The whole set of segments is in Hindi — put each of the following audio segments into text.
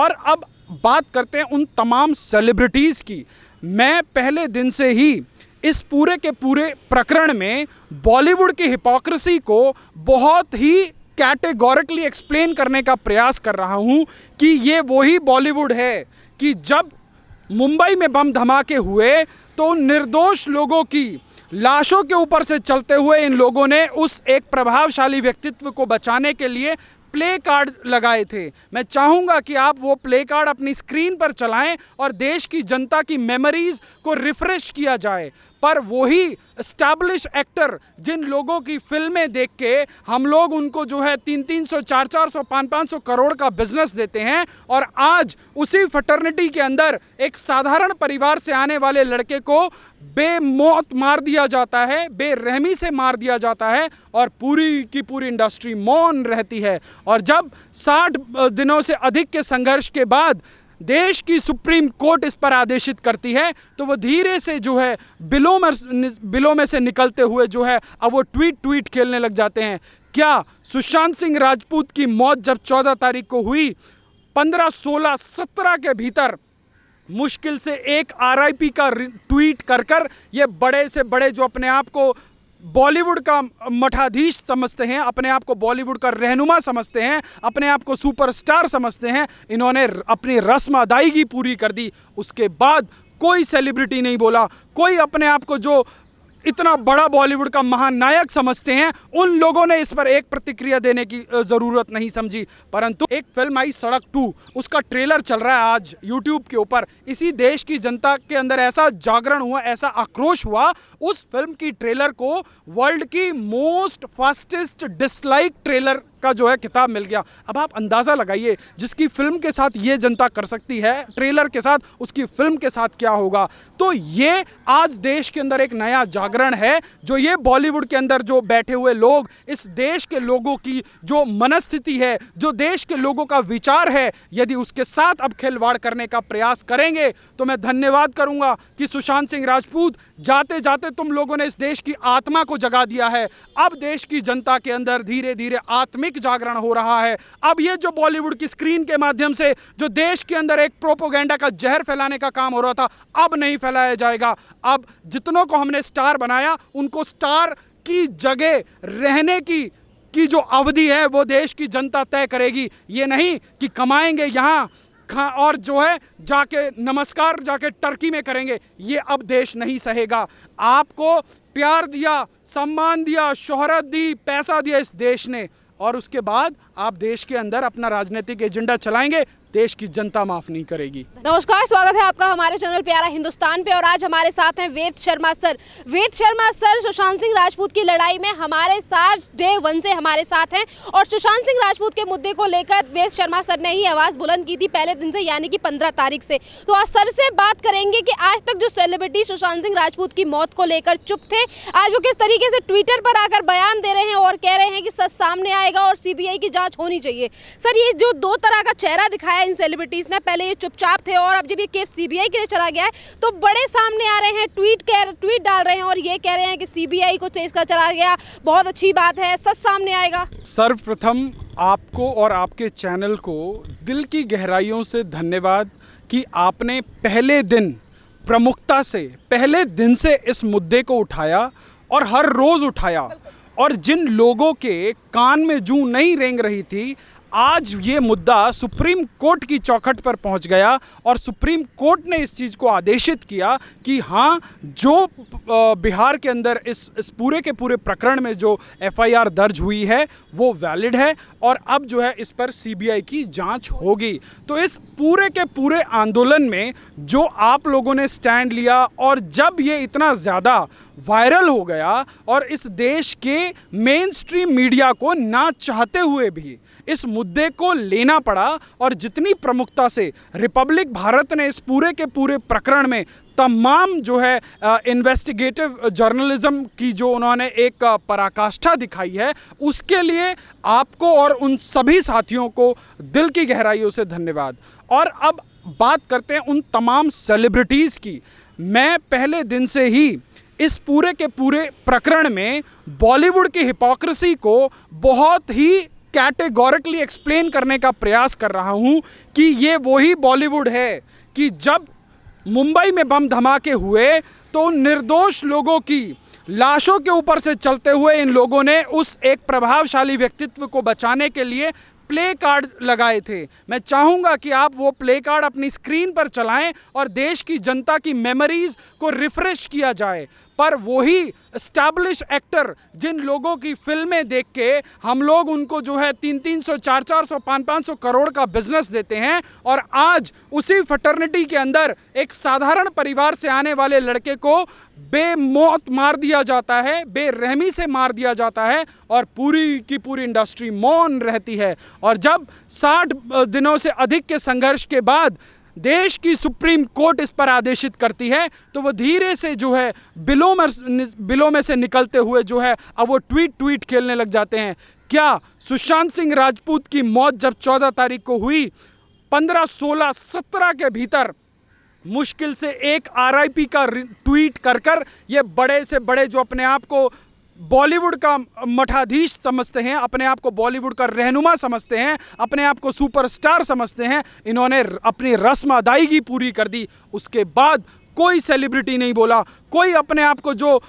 और अब बात करते हैं उन तमाम सेलिब्रिटीज़ की। मैं पहले दिन से ही इस पूरे के पूरे प्रकरण में बॉलीवुड की हिपोक्रेसी को बहुत ही कैटेगोरिकली एक्सप्लेन करने का प्रयास कर रहा हूं कि ये वही बॉलीवुड है कि जब मुंबई में बम धमाके हुए तो निर्दोष लोगों की लाशों के ऊपर से चलते हुए इन लोगों ने उस एक प्रभावशाली व्यक्तित्व को बचाने के लिए प्ले कार्ड लगाए थे। मैं चाहूँगा कि आप वो प्ले कार्ड अपनी स्क्रीन पर चलाएं और देश की जनता की मेमोरीज को रिफ्रेश किया जाए। पर वही एस्टैब्लिश एक्टर जिन लोगों की फिल्में देख के हम लोग उनको जो है 300, 400, 500 करोड़ का बिजनेस देते हैं, और आज उसी फटर्निटी के अंदर एक साधारण परिवार से आने वाले लड़के को बेमौत मार दिया जाता है, बेरहमी से मार दिया जाता है, और पूरी की पूरी इंडस्ट्री मौन रहती है। और जब 60 दिनों से अधिक के संघर्ष के बाद देश की सुप्रीम कोर्ट इस पर आदेशित करती है तो वो धीरे से जो है बिलों में से निकलते हुए जो है अब वो ट्वीट खेलने लग जाते हैं। क्या सुशांत सिंह राजपूत की मौत जब 14 तारीख को हुई, 15, 16, 17 के भीतर मुश्किल से एक RIP का ट्वीट कर ये बड़े से बड़े जो अपने आप को बॉलीवुड का मठाधीश समझते हैं, अपने आप को बॉलीवुड का रहनुमा समझते हैं, अपने आप को सुपरस्टार समझते हैं, इन्होंने अपनी रस्म अदायगी पूरी कर दी। उसके बाद कोई सेलिब्रिटी नहीं बोला, कोई अपने आप को जो इतना बड़ा बॉलीवुड का महानायक समझते हैं उन लोगों ने इस पर एक प्रतिक्रिया देने की ज़रूरत नहीं समझी। परंतु एक फिल्म आई सड़क 2, उसका ट्रेलर चल रहा है आज यूट्यूब के ऊपर। इसी देश की जनता के अंदर ऐसा जागरण हुआ, ऐसा आक्रोश हुआ, उस फिल्म की ट्रेलर को वर्ल्ड की मोस्ट फास्टेस्ट डिसलाइक ट्रेलर का जो है खिताब मिल गया। अब आप अंदाज़ा लगाइए, जिसकी फिल्म के साथ ये जनता कर सकती है, ट्रेलर के साथ उसकी फिल्म के साथ क्या होगा। तो ये आज देश के अंदर एक नया जागरण है, जो ये बॉलीवुड के अंदर जो बैठे हुए लोग, इस देश के लोगों की जो मनस्थिति है, जो देश के लोगों का विचार है, यदि उसके साथ अब खिलवाड़ करने का प्रयास करेंगे तो मैं धन्यवाद करूंगा कि सुशांत सिंह राजपूत, जाते जाते तुम लोगों ने इस देश की आत्मा को जगा दिया है। अब देश की जनता के अंदर धीरे धीरे आत्मिक जागरण हो रहा है। अब ये जो बॉलीवुड की स्क्रीन के माध्यम से जो देश के अंदर एक प्रोपोगेंडा का जहर फैलाने का काम हो रहा था, अब नहीं फैलाया जाएगा। अब जितनों को हमने स्टार बनाया, उनको स्टार की जगह रहने की जो अवधि है वो देश की जनता तय करेगी। ये नहीं कि कमाएंगे यहाँ और जो है जाके नमस्कार जाके टर्की में करेंगे, ये अब देश नहीं सहेगा। आपको प्यार दिया, सम्मान दिया, शोहरत दी, पैसा दिया इस देश ने, और उसके बाद आप देश के अंदर अपना राजनीतिक एजेंडा चलाएंगे, देश की जनता माफ नहीं करेगी। नमस्कार, स्वागत है आपका हमारे चैनल प्यारा हिंदुस्तान पे, और आज हमारे साथ हैं वेद शर्मा सर। वेद शर्मा सर सुशांत सिंह राजपूत की लड़ाई में हमारे साथ डे 1 से हमारे साथ हैं, और सुशांत सिंह राजपूत के मुद्दे को लेकर वेद शर्मा सर ने ही आवाज़ बुलंद की थी पहले दिन से, यानी कि 15 तारीख से। तो आज सर से बात करेंगे कि आज तक जो सेलिब्रिटी सुशांत सिंह राजपूत की मौत को लेकर चुप थे, आज वो किस तरीके से ट्विटर पर आकर बयान दे रहे हैं और कह रहे हैं कि सच सामने आएगा और CBI की जाँच होनी चाहिए। सर, ये जो दो तरह का चेहरा दिखाया इन सेलिब्रिटीज ने, पहले ये चुपचाप थे और अब जब ये केस CBI के लिए चला गया है तो बड़े सामने आ रहे हैं, ट्वीट डाल रहे हैं और ये कह रहे हैं कि CBI को केस का चला गया, बहुत अच्छी बात है, सच सामने आएगा। सर्वप्रथम आपको और आपके चैनल को दिल की गहराइयों से धन्यवाद कि आपने पहले दिन प्रमुखता से, पहले दिन से इस मुद्दे को उठाया और हर रोज उठाया, और जिन लोगों के कान में जूं नहीं रेंग रही थी, आज ये मुद्दा सुप्रीम कोर्ट की चौखट पर पहुंच गया और सुप्रीम कोर्ट ने इस चीज़ को आदेशित किया कि हाँ, जो बिहार के अंदर इस पूरे के पूरे प्रकरण में जो FIR दर्ज हुई है वो वैलिड है, और अब जो है इस पर CBI की जांच होगी। तो इस पूरे के पूरे आंदोलन में जो आप लोगों ने स्टैंड लिया, और जब ये इतना ज़्यादा वायरल हो गया और इस देश के मेन स्ट्रीम मीडिया को ना चाहते हुए भी इस मुद्दे को लेना पड़ा, और जितनी प्रमुखता से रिपब्लिक भारत ने इस पूरे के पूरे प्रकरण में तमाम जो है इन्वेस्टिगेटिव जर्नलिज्म की जो उन्होंने एक पराकाष्ठा दिखाई है, उसके लिए आपको और उन सभी साथियों को दिल की गहराइयों से धन्यवाद। और अब बात करते हैं उन तमाम सेलिब्रिटीज़ की। मैं पहले दिन से ही इस पूरे के पूरे प्रकरण में बॉलीवुड की हिपोक्रेसी को बहुत ही कैटेगोरिकली एक्सप्लेन करने का प्रयास कर रहा हूं कि ये वही बॉलीवुड है कि जब मुंबई में बम धमाके हुए तो निर्दोष लोगों की लाशों के ऊपर से चलते हुए इन लोगों ने उस एक प्रभावशाली व्यक्तित्व को बचाने के लिए प्ले कार्ड लगाए थे। मैं चाहूँगा कि आप वो प्ले कार्ड अपनी स्क्रीन पर चलाएं और देश की जनता की मेमोरीज को रिफ्रेश किया जाए। पर वही एस्टैब्लिश एक्टर जिन लोगों की फिल्में देख के हम लोग उनको जो है 300, 400, 500 करोड़ का बिजनेस देते हैं, और आज उसी फटर्निटी के अंदर एक साधारण परिवार से आने वाले लड़के को बेमौत मार दिया जाता है, बेरहमी से मार दिया जाता है, और पूरी की पूरी इंडस्ट्री मौन रहती है। और जब 60 दिनों से अधिक के संघर्ष के बाद देश की सुप्रीम कोर्ट इस पर आदेशित करती है, तो वो धीरे से जो है बिलों में से निकलते हुए जो है अब वो ट्वीट खेलने लग जाते हैं। क्या सुशांत सिंह राजपूत की मौत जब 14 तारीख को हुई, 15, 16, 17 के भीतर मुश्किल से एक RIP का ट्वीट कर ये बड़े से बड़े जो अपने आप को बॉलीवुड का मठाधीश समझते हैं, अपने आप को बॉलीवुड का रहनुमा समझते हैं, अपने आप को सुपरस्टार समझते हैं, इन्होंने अपनी रस्म अदायगी पूरी कर दी। उसके बाद कोई सेलिब्रिटी नहीं बोला, कोई अपने आप को जो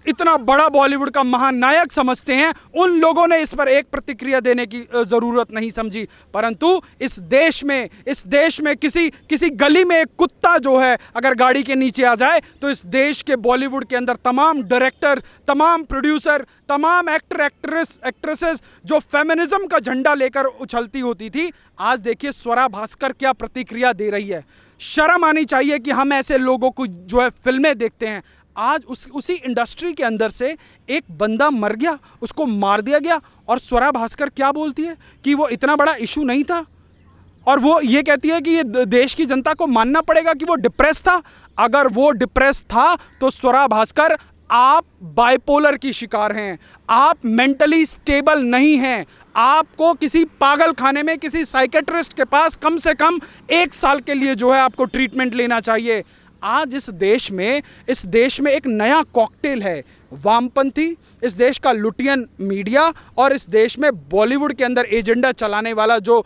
इतना बड़ा बॉलीवुड का महानायक समझते हैं उन लोगों ने इस पर एक प्रतिक्रिया देने की ज़रूरत नहीं समझी। परंतु इस देश में किसी गली में एक कुत्ता जो है अगर गाड़ी के नीचे आ जाए तो इस देश के बॉलीवुड के अंदर तमाम डायरेक्टर, तमाम प्रोड्यूसर, तमाम एक्ट्रेसेस जो फेमिनिज्म का झंडा लेकर उछलती होती थी, आज देखिए स्वरा भास्कर क्या प्रतिक्रिया दे रही है। शर्म आनी चाहिए कि हम ऐसे लोगों को जो है फिल्में देखते हैं। आज उसी इंडस्ट्री के अंदर से एक बंदा मर गया, उसको मार दिया गया, और स्वरा भास्कर क्या बोलती है कि वो इतना बड़ा इशू नहीं था, और वो ये कहती है कि ये देश की जनता को मानना पड़ेगा कि वो डिप्रेस था। अगर वो डिप्रेस था तो स्वरा भास्कर आप बाइपोलर की शिकार हैं, आप मेंटली स्टेबल नहीं हैं, आपको किसी पागल खाने में किसी साइकेट्रिस्ट के पास कम से कम 1 साल के लिए जो है आपको ट्रीटमेंट लेना चाहिए। आज इस देश में एक नया कॉकटेल है, वामपंथी, इस देश का लुटियन मीडिया, और इस देश में बॉलीवुड के अंदर एजेंडा चलाने वाला जो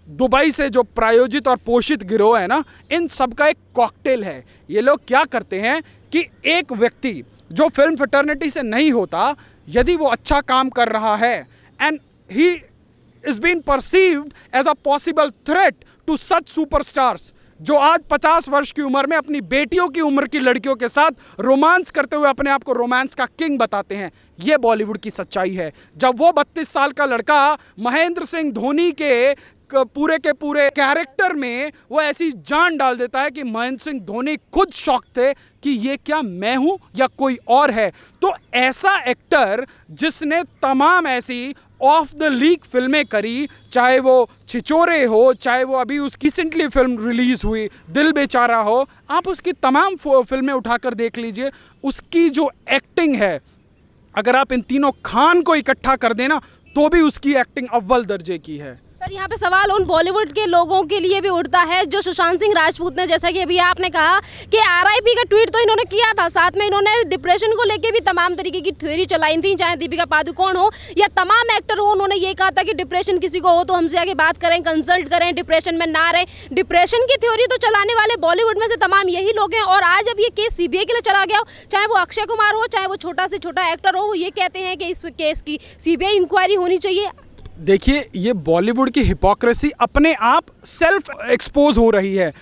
दुबई से जो प्रायोजित और पोषित गिरोह है ना, इन सब का एक कॉकटेल है। ये लोग क्या करते हैं कि एक व्यक्ति जो फिल्म फ्रेटर्निटी से नहीं होता, यदि वो अच्छा काम कर रहा है and he is been perceived as a possible threat to such superstars जो आज 50 वर्ष की उम्र में अपनी बेटियों की उम्र की लड़कियों के साथ रोमांस करते हुए अपने आप को रोमांस का किंग बताते हैं, ये बॉलीवुड की सच्चाई है। जब वो 32 साल का लड़का महेंद्र सिंह धोनी के पूरे कैरेक्टर में वो ऐसी जान डाल देता है कि महेंद्र सिंह धोनी खुद शॉक थे कि ये क्या मैं हूं या कोई और है। तो ऐसा एक्टर जिसने तमाम ऐसी ऑफ द लीक फिल्में करी, चाहे वो छिचोरे हो, चाहे वो अभी उसकी रिसेंटली फिल्म रिलीज हुई दिल बेचारा हो, आप उसकी तमाम फिल्में उठाकर देख लीजिए, उसकी जो एक्टिंग है, अगर आप इन तीनों खान को इकट्ठा कर देना तो भी उसकी एक्टिंग अव्वल दर्जे की है। सर, यहाँ पे सवाल उन बॉलीवुड के लोगों के लिए भी उठता है जो सुशांत सिंह राजपूत ने, जैसा कि अभी आपने कहा कि RIP का ट्वीट तो इन्होंने किया था, साथ में इन्होंने डिप्रेशन को लेके भी तमाम तरीके की थ्योरी चलाई थी, चाहे दीपिका पादुकोण हो या तमाम एक्टर हो, उन्होंने ये कहा था कि डिप्रेशन किसी को हो तो हमसे आके बात करें, कंसल्ट करें, डिप्रेशन में ना रहें। डिप्रेशन की थ्योरी तो चलाने वाले बॉलीवुड में से तमाम यही लोग हैं, और आज अब ये केस CBI के लिए चला गया हो, चाहे वो अक्षय कुमार हो, चाहे वो छोटा से छोटा एक्टर हो, वो ये कहते हैं कि इस केस की CBI इंक्वायरी होनी चाहिए। देखिए, ये बॉलीवुड की हिपोक्रेसी अपने आप सेल्फ एक्सपोज हो रही है।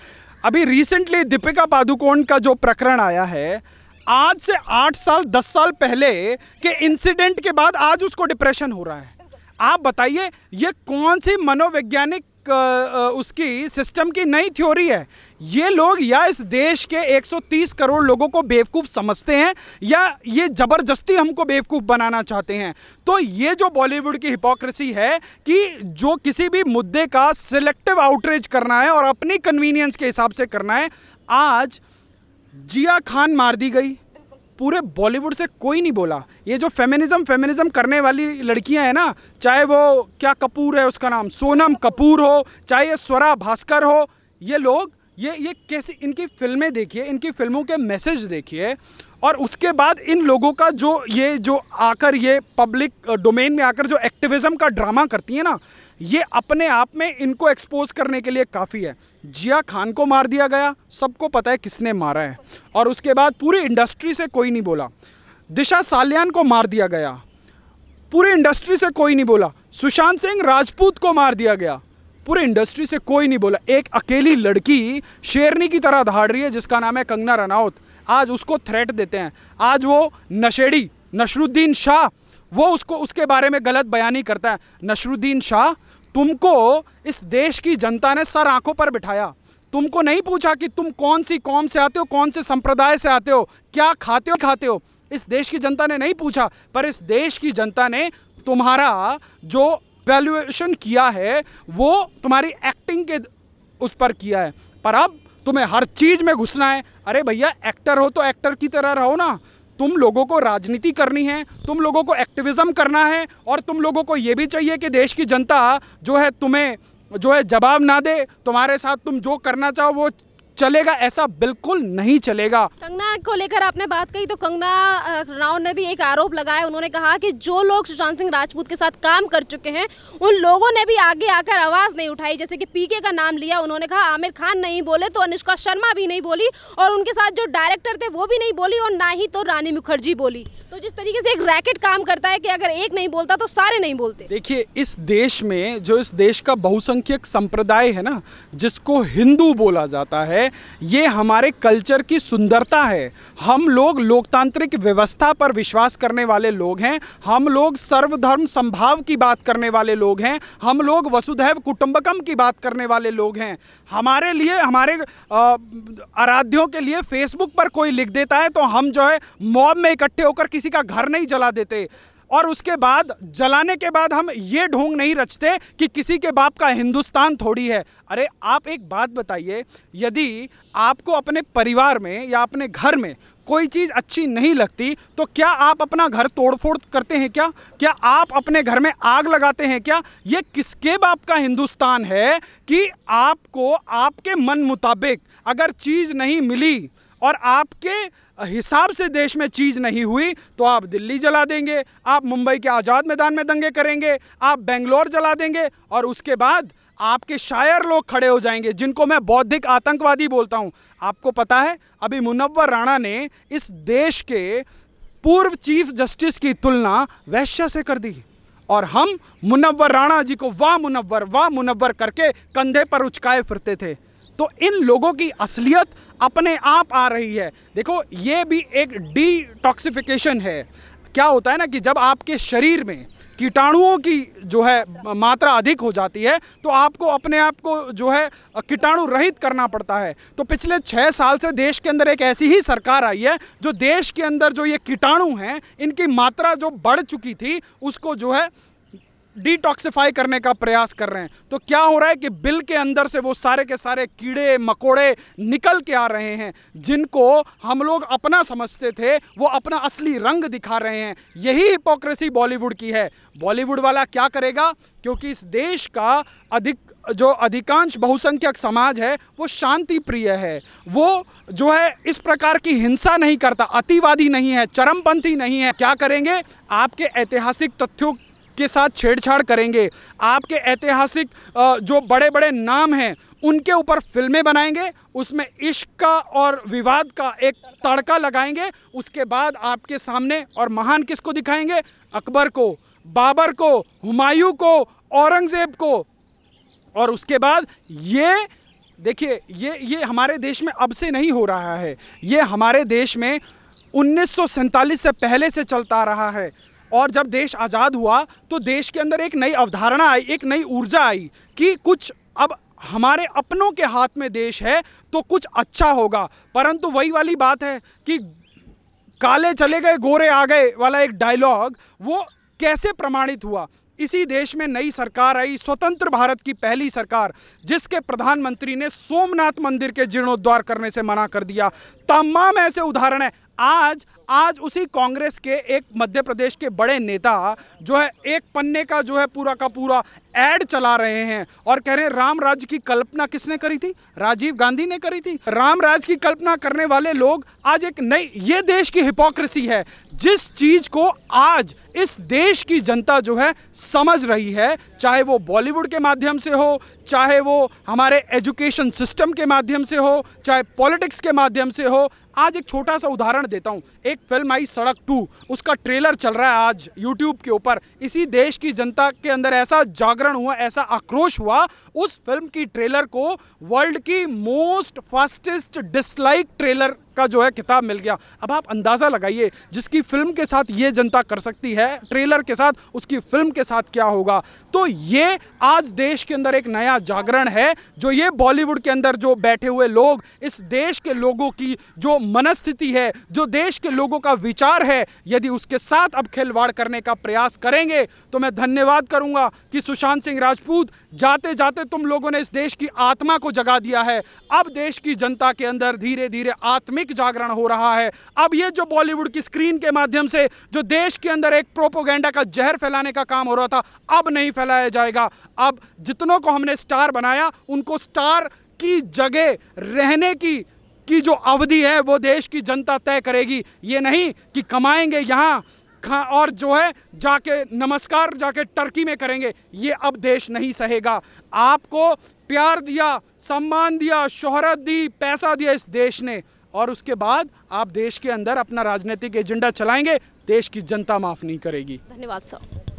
अभी रिसेंटली दीपिका पादुकोण का जो प्रकरण आया है, आज से 8 साल 10 साल पहले के इंसिडेंट के बाद आज उसको डिप्रेशन हो रहा है। आप बताइए ये कौन सी मनोवैज्ञानिक उसकी सिस्टम की नई थ्योरी है? ये लोग या इस देश के 130 करोड़ लोगों को बेवकूफ़ समझते हैं या ये ज़बरदस्ती हमको बेवकूफ़ बनाना चाहते हैं। तो ये जो बॉलीवुड की हिपोक्रेसी है कि जो किसी भी मुद्दे का सिलेक्टिव आउटरीच करना है और अपनी कन्वीनियंस के हिसाब से करना है। आज जिया खान मार दी गई, पूरे बॉलीवुड से कोई नहीं बोला। ये जो फेमिनिज्म करने वाली लड़कियां हैं ना, चाहे वो क्या कपूर है उसका नाम, सोनम कपूर हो, चाहे ये स्वरा भास्कर हो, ये लोग ये कैसी इनकी फिल्में देखिए, इनकी फिल्मों के मैसेज देखिए, और उसके बाद इन लोगों का जो आकर ये पब्लिक डोमेन में आकर जो एक्टिविज़म का ड्रामा करती है ना, ये अपने आप में इनको एक्सपोज करने के लिए काफ़ी है। जिया खान को मार दिया गया, सबको पता है किसने मारा है, और उसके बाद पूरी इंडस्ट्री से कोई नहीं बोला। दिशा सालियान को मार दिया गया, पूरी इंडस्ट्री से कोई नहीं बोला। सुशांत सिंह राजपूत को मार दिया गया, पूरे इंडस्ट्री से कोई नहीं बोला। एक अकेली लड़की शेरनी की तरह दहाड़ रही है जिसका नाम है कंगना रनौत, आज उसको थ्रेट देते हैं। आज वो नशेड़ी नसरुद्दीन शाह, वो उसके बारे में गलत बयानी करता है। नसरुद्दीन शाह, तुमको इस देश की जनता ने सर आंखों पर बिठाया, तुमको नहीं पूछा कि तुम कौन सी कौम से आते हो, कौन से संप्रदाय से आते हो, क्या खाते हो। इस देश की जनता ने नहीं पूछा, पर इस देश की जनता ने तुम्हारा जो वैल्यूएशन किया है वो तुम्हारी एक्टिंग के उस पर किया है। पर अब तुम्हें हर चीज़ में घुसना है। अरे भैया, एक्टर हो तो एक्टर की तरह रहो ना। तुम लोगों को राजनीति करनी है, तुम लोगों को एक्टिविज़म करना है, और तुम लोगों को ये भी चाहिए कि देश की जनता जो है तुम्हें जो है जवाब ना दे, तुम्हारे साथ तुम जो करना चाहो वो चलेगा। ऐसा बिल्कुल नहीं चलेगा। कंगना को लेकर आपने बात कही, तो कंगना रनौत ने भी एक आरोप लगाया। उन्होंने कहा कि जो लोग सुशांत सिंह राजपूत के साथ काम कर चुके हैं उन लोगों ने भी आगे आकर आवाज़ नहीं उठाई। जैसे कि पीके का नाम लिया, उन्होंने कहा आमिर खान नहीं बोले तो अनुष्का शर्मा भी नहीं बोली, और उनके साथ जो डायरेक्टर थे वो भी नहीं बोली, और ना ही तो रानी मुखर्जी बोली। तो जिस तरीके से एक रैकेट काम करता है कि अगर एक नहीं बोलता तो सारे नहीं बोलते। देखिए, इस देश में जो इस देश का बहुसंख्यक संप्रदाय है ना, जिसको हिंदू बोला जाता है, ये हमारे कल्चर की सुंदरता है। हम लोग लोकतांत्रिक व्यवस्था पर विश्वास करने वाले लोग हैं, हम लोग सर्वधर्म समभाव की बात करने वाले लोग हैं, हम लोग वसुधैव कुटुंबकम की बात करने वाले लोग हैं। हमारे लिए, हमारे आराध्यों के लिए फेसबुक पर कोई लिख देता है तो हम जो है मॉब में इकट्ठे होकर किसी का घर नहीं जला देते, और उसके बाद जलाने के बाद हम ये ढोंग नहीं रचते कि किसी के बाप का हिंदुस्तान थोड़ी है। अरे आप एक बात बताइए, यदि आपको अपने परिवार में या अपने घर में कोई चीज़ अच्छी नहीं लगती तो क्या आप अपना घर तोड़फोड़ करते हैं क्या आप अपने घर में आग लगाते हैं क्या? ये किसके बाप का हिंदुस्तान है कि आपको आपके मन मुताबिक अगर चीज़ नहीं मिली और आपके हिसाब से देश में चीज़ नहीं हुई तो आप दिल्ली जला देंगे, आप मुंबई के आज़ाद मैदान में दंगे करेंगे, आप बेंगलोर जला देंगे, और उसके बाद आपके शायर लोग खड़े हो जाएंगे जिनको मैं बौद्धिक आतंकवादी बोलता हूं। आपको पता है, अभी मुनव्वर राणा ने इस देश के पूर्व चीफ जस्टिस की तुलना वैश्या से कर दी, और हम मुनव्वर राणा जी को वाह मुनव्वर करके कंधे पर उचकाए फिरते थे। तो इन लोगों की असलियत अपने आप आ रही है। देखो, ये भी एक डिटॉक्सिफिकेशन है। क्या होता है ना कि जब आपके शरीर में कीटाणुओं की जो है मात्रा अधिक हो जाती है तो आपको अपने आप को जो है कीटाणु रहित करना पड़ता है। तो पिछले 6 साल से देश के अंदर एक ऐसी ही सरकार आई है जो देश के अंदर जो ये कीटाणु हैं, इनकी मात्रा जो बढ़ चुकी थी उसको जो है डिटॉक्सिफाई करने का प्रयास कर रहे हैं। तो क्या हो रहा है कि बिल के अंदर से वो सारे के सारे कीड़े मकोड़े निकल के आ रहे हैं, जिनको हम लोग अपना समझते थे वो अपना असली रंग दिखा रहे हैं। यही हिपोक्रेसी बॉलीवुड की है। बॉलीवुड वाला क्या करेगा, क्योंकि इस देश का अधिकांश बहुसंख्यक समाज है वो शांति प्रिय है, वो जो है इस प्रकार की हिंसा नहीं करता, अतिवादी नहीं है, चरमपंथी नहीं है। क्या करेंगे, आपके ऐतिहासिक तथ्यों के साथ छेड़छाड़ करेंगे, आपके ऐतिहासिक जो बड़े बड़े नाम हैं उनके ऊपर फिल्में बनाएंगे, उसमें इश्क का और विवाद का एक तड़का लगाएंगे। उसके बाद आपके सामने और महान किसको दिखाएंगे, अकबर को, बाबर को, हुमायूं को, औरंगजेब को। और उसके बाद ये देखिए, ये हमारे देश में अब से नहीं हो रहा है, ये हमारे देश में 1947 से पहले से चलता आ रहा है। और जब देश आज़ाद हुआ तो देश के अंदर एक नई अवधारणा आई, एक नई ऊर्जा आई कि कुछ अब हमारे अपनों के हाथ में देश है तो कुछ अच्छा होगा। परंतु वही वाली बात है कि काले चले गए गोरे आ गए वाला एक डायलॉग वो कैसे प्रमाणित हुआ। इसी देश में नई सरकार आई, स्वतंत्र भारत की पहली सरकार, जिसके प्रधानमंत्री ने सोमनाथ मंदिर के जीर्णोद्धार करने से मना कर दिया। तमाम ऐसे उदाहरण है। आज उसी कांग्रेस के एक मध्य प्रदेश के बड़े नेता जो है एक पन्ने का जो है पूरा का पूरा एड चला रहे हैं और कह रहे हैं राम राज्य की कल्पना किसने करी थी? राजीव गांधी ने करी थी। राम राज्य की कल्पना करने वाले लोग आज एक नई, ये देश की हिपोक्रेसी है। जिस चीज को आज इस देश की जनता जो है समझ रही है, चाहे वो बॉलीवुड के माध्यम से हो, चाहे वो हमारे एजुकेशन सिस्टम के माध्यम से हो, चाहे पॉलिटिक्स के माध्यम से हो। आज एक छोटा सा उदाहरण देता हूं। एक फिल्म आई सड़क 2, उसका ट्रेलर चल रहा है आज यूट्यूब के ऊपर। इसी देश की जनता के अंदर ऐसा जागरण हुआ, ऐसा आक्रोश हुआ, उस फिल्म की ट्रेलर को वर्ल्ड की मोस्ट फास्टेस्ट डिसलाइक ट्रेलर का जो है खिताब मिल गया। अब आप अंदाज़ा लगाइए, जिसकी फिल्म के साथ ये जनता कर सकती है, ट्रेलर के साथ उसकी फिल्म के साथ क्या होगा। तो ये आज देश के अंदर एक नया जागरण है, जो ये बॉलीवुड के अंदर जो बैठे हुए लोग, इस देश के लोगों की जो मनस्थिति है, जो देश के लोगों का विचार है, यदि उसके साथ अब खिलवाड़ करने का प्रयास करेंगे तो मैं धन्यवाद करूंगा कि सुशांत सिंह राजपूत, जाते जाते तुम लोगों ने इस देश की आत्मा को जगा दिया है। अब देश की जनता के अंदर धीरे धीरे आत्मिक जागरण हो रहा है। अब ये जो बॉलीवुड की स्क्रीन के माध्यम से जो देश के अंदर एक प्रोपोगेंडा का जहर फैलाने का काम हो रहा था, अब नहीं फैलाया जाएगा। अब जितनों को हमने स्टार बनाया, उनको स्टार की जगह रहने की जो अवधि है वो देश की जनता तय करेगी। ये नहीं कि कमाएंगे यहाँ और जो है जाके नमस्कार जाके टर्की में करेंगे। ये अब देश नहीं सहेगा। आपको प्यार दिया, सम्मान दिया, शोहरत दी, पैसा दिया इस देश ने, और उसके बाद आप देश के अंदर अपना राजनीतिक एजेंडा चलाएंगे, देश की जनता माफ नहीं करेगी। धन्यवाद सर।